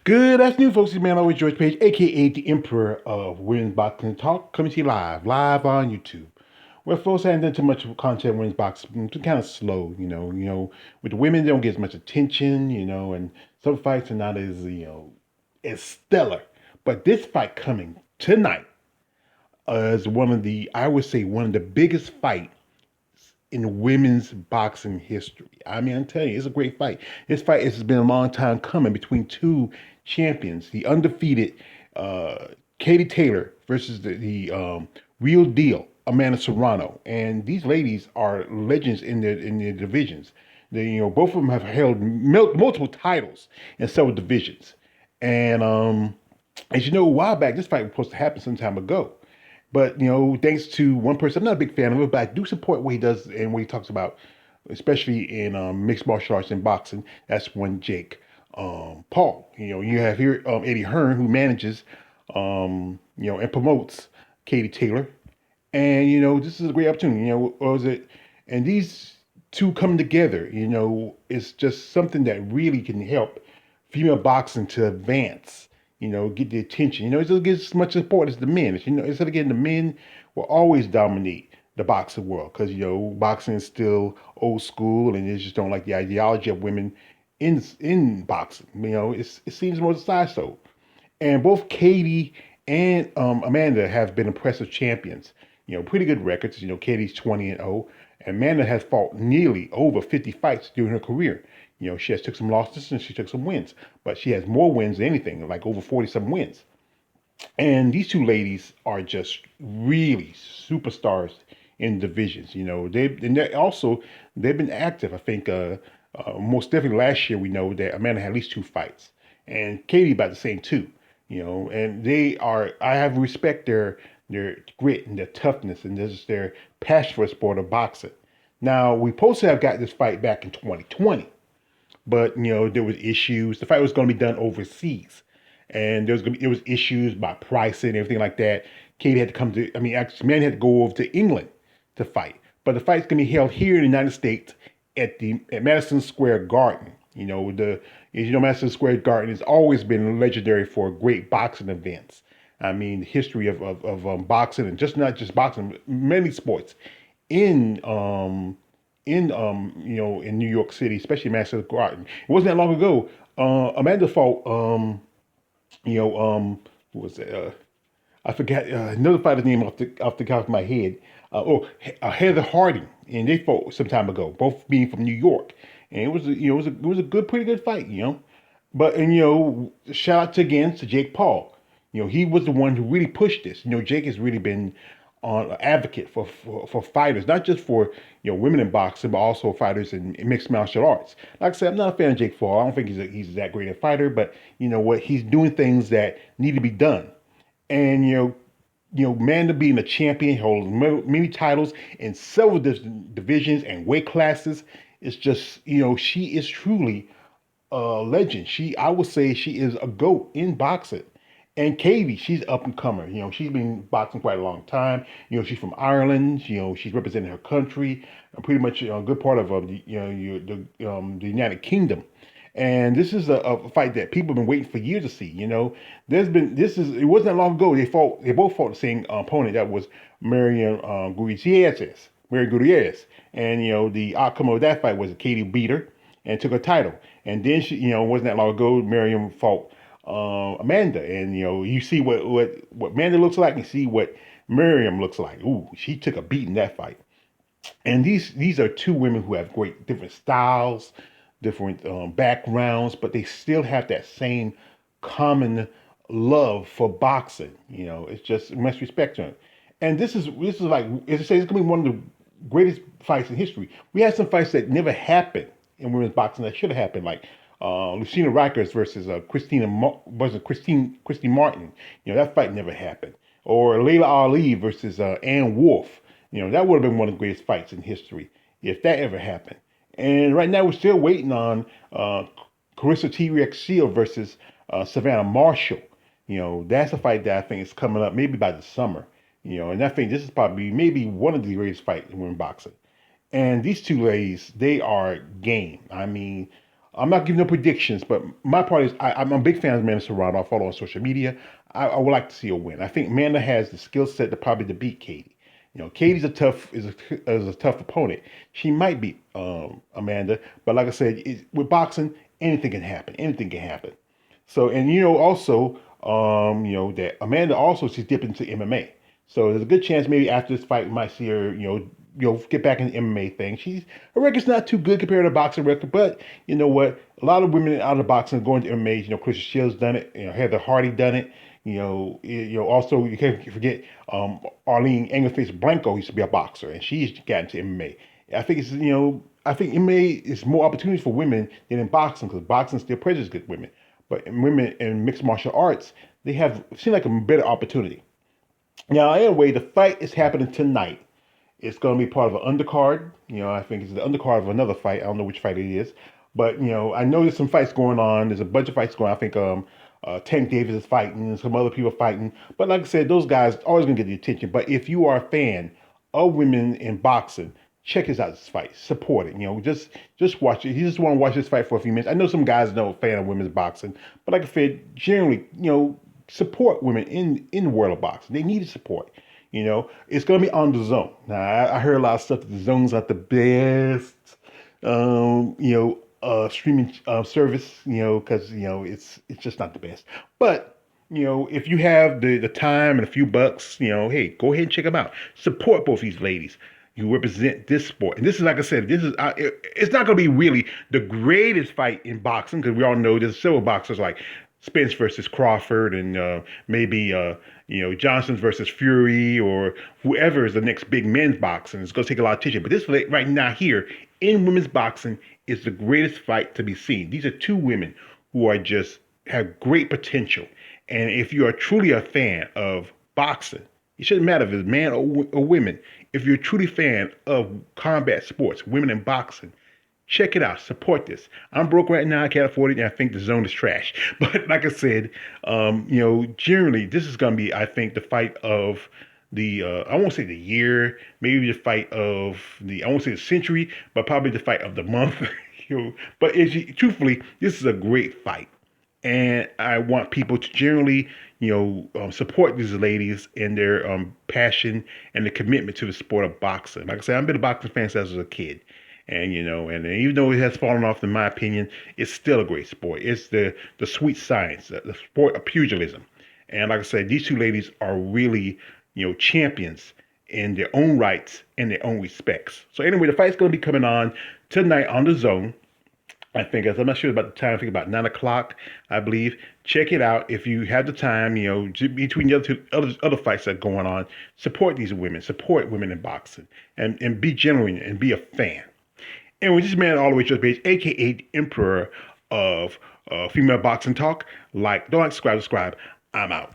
Good afternoon, folks. It's man always George Page, aka the Emperor of Women's Boxing Talk, coming to you live on YouTube. Well, folks, I haven't done too much content on women's boxing. It's kind of slow, With the women, they don't get as much attention, and some fights are not as stellar. But this fight coming tonight is I would say, one of the biggest fight in women's boxing history. I mean, I'm telling you, it's a great fight. This fight has been a long time coming between two champions, the undefeated Katie Taylor versus the real deal Amanda Serrano. And these ladies are legends in their divisions. Both of them have held multiple titles in several divisions. And as you know, a while back, this fight was supposed to happen some time ago. But thanks to one person, I'm not a big fan of it, but I do support what he does and what he talks about, especially in mixed martial arts and boxing. That's one Jake Paul. You have here Eddie Hearn, who manages, and promotes Katie Taylor, and this is a great opportunity. What was it? And these two coming together, it's just something that really can help female boxing to advance, get the attention. It doesn't get as much support as the men. Instead of getting the men will always dominate the boxing world because, boxing is still old school and they just don't like the ideology of women in boxing. It seems more side so. And both Katie and Amanda have been impressive champions. Pretty good records. Katie's 20-0. And Amanda has fought nearly over 50 fights during her career. She has took some losses and she took some wins, but she has more wins than anything, like over 40-some wins. And these two ladies are just really superstars in divisions. They've been active. I think most definitely last year we know that Amanda had at least two fights, and Katie about the same too. And they are. I have respect their grit and their toughness and just their passion for the sport of boxing. Now we supposed to have got this fight back in 2020, but there was issues. The fight was going to be done overseas, and there was issues by pricing and everything like that. Katie had to come to. I mean, actually, man had to go over to England to fight, but the fight's going to be held here in the United States at Madison Square Garden. Madison Square Garden has always been legendary for great boxing events. I mean, the history of boxing and just not just boxing, many sports in in New York City, especially Madison Square Garden. It wasn't that long ago. Amanda fought what was it? I forgot another fighter's name off the top of my head. Heather Harding, and they fought some time ago, both being from New York, and it was a good, pretty good fight. But shout out to Jake Paul. He was the one who really pushed this. Jake has really been an advocate for fighters, not just for women in boxing, but also fighters in mixed martial arts. Like I said, I'm not a fan of Jake Paul. I don't think he's that great a fighter, but you know what? He's doing things that need to be done. And Amanda being a champion, holds many titles in several divisions and weight classes. It's just she is truly a legend. I would say she is a GOAT in boxing. And Katie, she's up and comer. She's been boxing quite a long time. She's from Ireland. She's representing her country, pretty much a good part of the United Kingdom. And this is a fight that people have been waiting for years to see. It wasn't that long ago they both fought the same opponent, that was Marion Gutierrez. Mary Gutierrez. And the outcome of that fight was Katie beat her and took her title. And then it wasn't that long ago, Miriam fought Amanda, and you see what Amanda looks like, and see what Miriam looks like. Ooh, she took a beat in that fight. And these are two women who have great different styles, different backgrounds, but they still have that same common love for boxing. It's just much respect to it. And this is like, as I say, it's gonna be one of the greatest fights in history. We had some fights that never happened in women's boxing that should have happened, like Lucina Rikers versus Christine Martin. That fight never happened. Or Layla Ali versus Ann Wolfe. That would have been one of the greatest fights in history if that ever happened. And right now we're still waiting on Carissa T-Rex Shield versus Savannah Marshall. That's a fight that I think is coming up maybe by the summer. And I think this is probably maybe one of the greatest fights in women's boxing. And these two ladies, they are game. I mean, I'm not giving no predictions, but my part is I'm a big fan of Amanda Serrano. I follow on social media. I would like to see her win. I think Amanda has the skill set to probably to beat Katie. Katie's a tough opponent. She might beat Amanda, but like I said, with boxing, anything can happen. Anything can happen. So, and also, that Amanda also she's dipped into MMA. So there's a good chance maybe after this fight we might see her, get back in the MMA thing. Her record's not too good compared to the boxing record, but you know what? A lot of women out of boxing are going to MMA. Christian Shields done it. Heather Hardy done it. Also you can't forget Arlene Engelface Blanco used to be a boxer, and she's gotten to MMA. I think I think MMA is more opportunities for women than in boxing because boxing still prejudices good women. But in women in mixed martial arts, they have seem like a better opportunity. Now, anyway, the fight is happening tonight. It's going to be part of an undercard. I think it's the undercard of another fight. I don't know which fight it is, but I know there's some fights going on. There's a bunch of fights going on. I think Tank Davis is fighting, some other people fighting. But like I said, those guys always going to get the attention. But if you are a fan of women in boxing, check this out. This fight, support it. Just watch it. You just want to watch this fight for a few minutes. I know some guys are not a fan of women's boxing, but like I said, generally, support women in the world of boxing. They need support. It's going to be on the zone. Now, I heard a lot of stuff that the zone's not the best, streaming service, because, it's just not the best. But, if you have the time and a few bucks, hey, go ahead and check them out. Support both these ladies. You represent this sport. And this is, like I said, it's not going to be really the greatest fight in boxing because we all know there's several boxers like Spence versus Crawford and maybe Johnson versus Fury or whoever is the next big men's boxing. It's going to take a lot of attention. But this right now here in women's boxing is the greatest fight to be seen. These are two women who are just have great potential. And if you are truly a fan of boxing, it shouldn't matter if it's man or women. If you're truly a fan of combat sports, women in boxing, check it out. Support this. I'm broke right now. I can't afford it, and I think the zone is trash. But like I said, generally, this is going to be, I think, the fight of the, I won't say the year, maybe the fight of I won't say the century, but probably the fight of the month. But truthfully, this is a great fight. And I want people to generally, support these ladies in their passion and the commitment to the sport of boxing. Like I said, I've been a boxing fan since I was a kid. And and even though it has fallen off, in my opinion, it's still a great sport. It's the sweet science, the sport of pugilism. And like I said, these two ladies are really, champions in their own rights and their own respects. So anyway, the fight's going to be coming on tonight on the Zone. I think, I'm not sure about the time, I think about 9 o'clock, I believe. Check it out if you have the time, between the other fights that are going on. Support these women, support women in boxing, and be genuine and be a fan. Anyway, this is Man All the Way to the Page, aka the Emperor of Female Boxing Talk. Don't like, subscribe. I'm out.